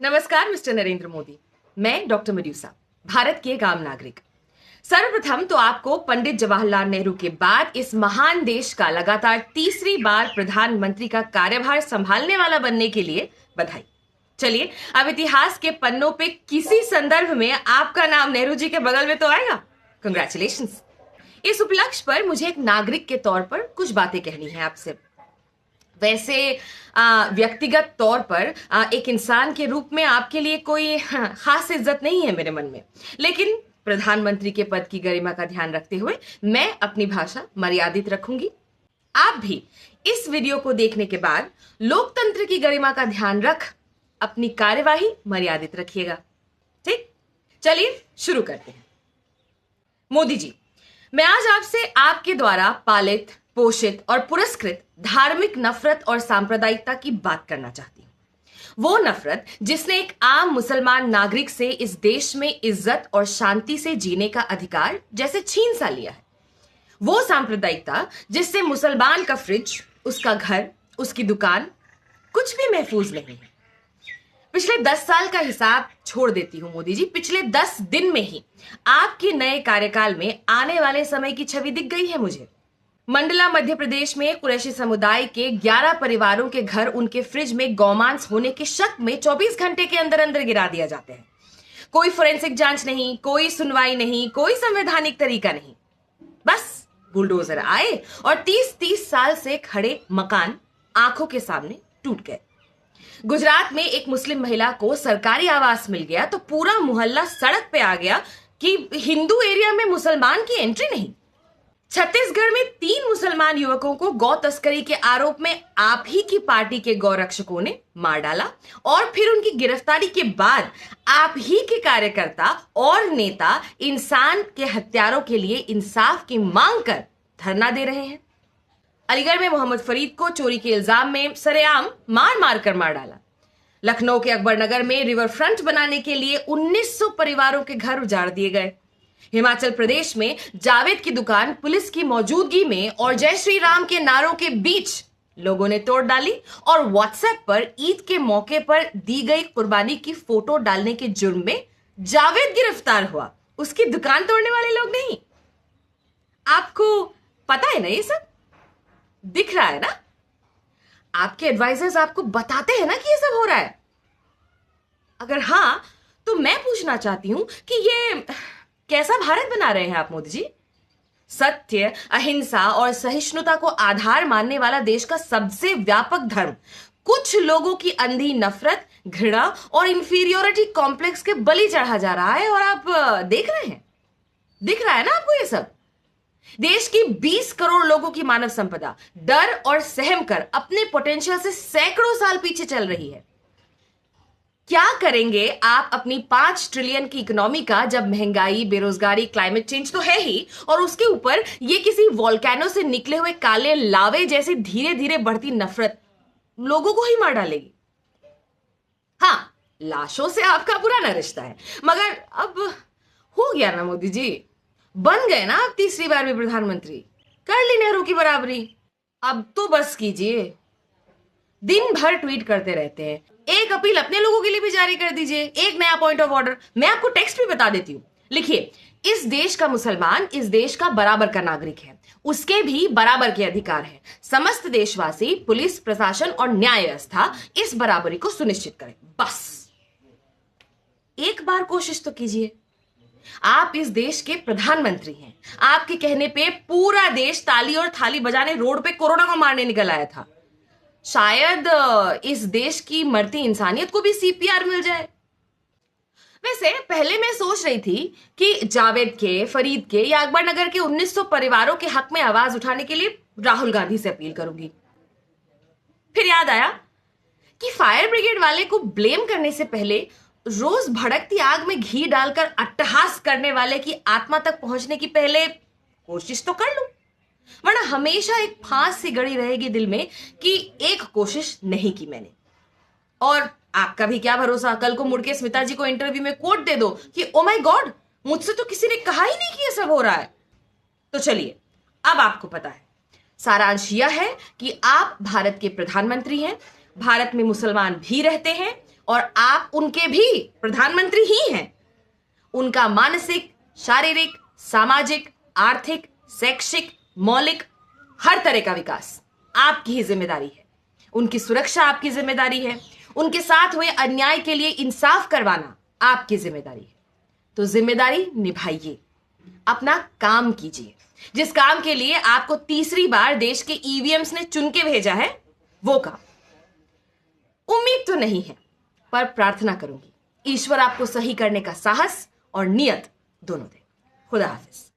नमस्कार मिस्टर नरेंद्र मोदी। मैं डॉक्टर मड्यूसा, भारत की एक आम नागरिक। सर्वप्रथम तो आपको पंडित जवाहरलाल नेहरू के बाद इस महान देश का लगातार तीसरी बार प्रधानमंत्री का कार्यभार संभालने वाला बनने के लिए बधाई। चलिए, अब इतिहास के पन्नों पे किसी संदर्भ में आपका नाम नेहरू जी के बगल में तो आएगा। कंग्रेचुलेशंस। इस उपलक्ष्य पर मुझे एक नागरिक के तौर पर कुछ बातें कहनी है आपसे। वैसे व्यक्तिगत तौर पर एक इंसान के रूप में आपके लिए कोई खास इज्जत नहीं है मेरे मन में, लेकिन प्रधानमंत्री के पद की गरिमा का ध्यान रखते हुए मैं अपनी भाषा मर्यादित रखूंगी। आप भी इस वीडियो को देखने के बाद लोकतंत्र की गरिमा का ध्यान रख अपनी कार्यवाही मर्यादित रखिएगा। ठीक, चलिए शुरू करते हैं। मोदी जी, मैं आज आपसे आपके द्वारा पालित, पोषित और पुरस्कृत धार्मिक नफरत और सांप्रदायिकता की बात करना चाहती हूं। वो नफरत जिसने एक आम मुसलमान नागरिक से इस देश में इज्जत और शांति से जीने का अधिकार जैसे छीन सा लिया है। वो सांप्रदायिकता जिससे मुसलमान का फ्रिज, उसका घर, उसकी दुकान कुछ भी महफूज नहीं है। पिछले 10 साल का हिसाब छोड़ देती हूं मोदी जी। पिछले 10 दिन में ही आपके नए कार्यकाल में आने वाले समय की छवि दिख गई है मुझे। मंडला मध्य प्रदेश में कुरैशी समुदाय के 11 परिवारों के घर उनके फ्रिज में गौमांस होने के शक में 24 घंटे के अंदर अंदर गिरा दिया जाते हैं। कोई फोरेंसिक जांच नहीं, कोई सुनवाई नहीं, कोई संवैधानिक तरीका नहीं। बस बुलडोजर आए और 30-30 साल से खड़े मकान आंखों के सामने टूट गए। गुजरात में एक मुस्लिम महिला को सरकारी आवास मिल गया तो पूरा मोहल्ला सड़क पे आ गया कि हिंदू एरिया में मुसलमान की एंट्री नहीं। छत्तीसगढ़ में 3 मुसलमान युवकों को गौ तस्करी के आरोप में आप ही की पार्टी के गौरक्षकों ने मार डाला और फिर उनकी गिरफ्तारी के बाद आप ही के कार्यकर्ता और नेता इंसान के हत्यारों के लिए इंसाफ की मांग कर धरना दे रहे हैं। अलीगढ़ में मोहम्मद फरीद को चोरी के इल्जाम में सरेआम मार कर मार डाला। लखनऊ के अकबरनगर में रिवर फ्रंट बनाने के लिए 1900 परिवारों के घर उजाड़ दिए गए। हिमाचल प्रदेश में जावेद की दुकान पुलिस की मौजूदगी में और जय श्री राम के नारों के बीच लोगों ने तोड़ डाली और व्हाट्सएप पर ईद के मौके पर दी गई कुर्बानी की फोटो डालने के जुर्म में जावेद गिरफ्तार हुआ, उसकी दुकान तोड़ने वाले लोग नहीं। आपको पता है ना, ये सब दिख रहा है ना। आपके एडवाइजर्स आपको बताते हैं ना कि ये सब हो रहा है। अगर हां, तो मैं पूछना चाहती हूं कि ये कैसा भारत बना रहे हैं आप मोदी जी? सत्य, अहिंसा और सहिष्णुता को आधार मानने वाला देश का सबसे व्यापक धर्म कुछ लोगों की अंधी नफरत, घृणा और इंफीरियोरिटी कॉम्प्लेक्स के बलि चढ़ा जा रहा है और आप देख रहे हैं। दिख रहा है ना आपको ये सब? देश की 20 करोड़ लोगों की मानव संपदा डर और सहम कर अपने पोटेंशियल से सैकड़ों साल पीछे चल रही है। क्या करेंगे आप अपनी 5 ट्रिलियन की इकोनॉमी का जब महंगाई, बेरोजगारी, क्लाइमेट चेंज तो है ही और उसके ऊपर ये किसी वोल्केनो से निकले हुए काले लावे जैसी धीरे धीरे बढ़ती नफरत लोगों को ही मार डालेगी। हाँ, लाशों से आपका पुराना रिश्ता है, मगर अब हो गया ना मोदी जी। बन गए ना आप तीसरी बार भी प्रधानमंत्री, कर ली नेहरू की बराबरी। अब तो बस कीजिए। दिन भर ट्वीट करते रहते हैं। एक अपील अपने लोगों के लिए भी जारी कर दीजिए, एक नया पॉइंट ऑफ ऑर्डर। मैं आपको टेक्स्ट भी बता देती हूं। लिखिए, इस देश का मुसलमान इस देश का बराबर का नागरिक है, उसके भी बराबर के अधिकार है। समस्त देशवासी, पुलिस, प्रशासन और न्याय व्यवस्था इस बराबरी को सुनिश्चित करें। बस एक बार कोशिश तो कीजिए। आप इस देश के प्रधानमंत्री हैं। आपके कहने पे पूरा देश ताली और थाली बजाने रोड पे कोरोना को मारने निकल आया था। शायद इस देश की मरती इंसानियत को भी सीपीआर मिल जाए। वैसे पहले मैं सोच रही थी कि जावेद के, फरीद के या अकबरनगर के 1900 परिवारों के हक में आवाज उठाने के लिए राहुल गांधी से अपील करूंगी। फिर याद आया कि फायर ब्रिगेड वाले को ब्लेम करने से पहले रोज भड़कती आग में घी डालकर अट्टहास करने वाले की आत्मा तक पहुंचने की पहले कोशिश तो कर लूं, वरना हमेशा एक फांस सी गड़ी रहेगी दिल में कि एक कोशिश नहीं की मैंने। और आपका भी क्या भरोसा, कल को मुड़ के स्मिता जी को इंटरव्यू में कोट दे दो कि ओ माय गॉड, मुझसे तो किसी ने कहा ही नहीं कि ये सब हो रहा है। तो चलिए, अब आपको पता है। सारांश यह है कि आप भारत के प्रधानमंत्री हैं, भारत में मुसलमान भी रहते हैं और आप उनके भी प्रधानमंत्री ही हैं। उनका मानसिक, शारीरिक, सामाजिक, आर्थिक, शैक्षिक, मौलिक हर तरह का विकास आपकी ही जिम्मेदारी है। उनकी सुरक्षा आपकी जिम्मेदारी है। उनके साथ हुए अन्याय के लिए इंसाफ करवाना आपकी जिम्मेदारी है। तो जिम्मेदारी निभाइए, अपना काम कीजिए। जिस काम के लिए आपको तीसरी बार देश के ईवीएम्स ने चुन के भेजा है वो काम। उम्मीद तो नहीं है, पर प्रार्थना करूंगी ईश्वर आपको सही करने का साहस और नियत दोनों दे। खुदा हाफिज।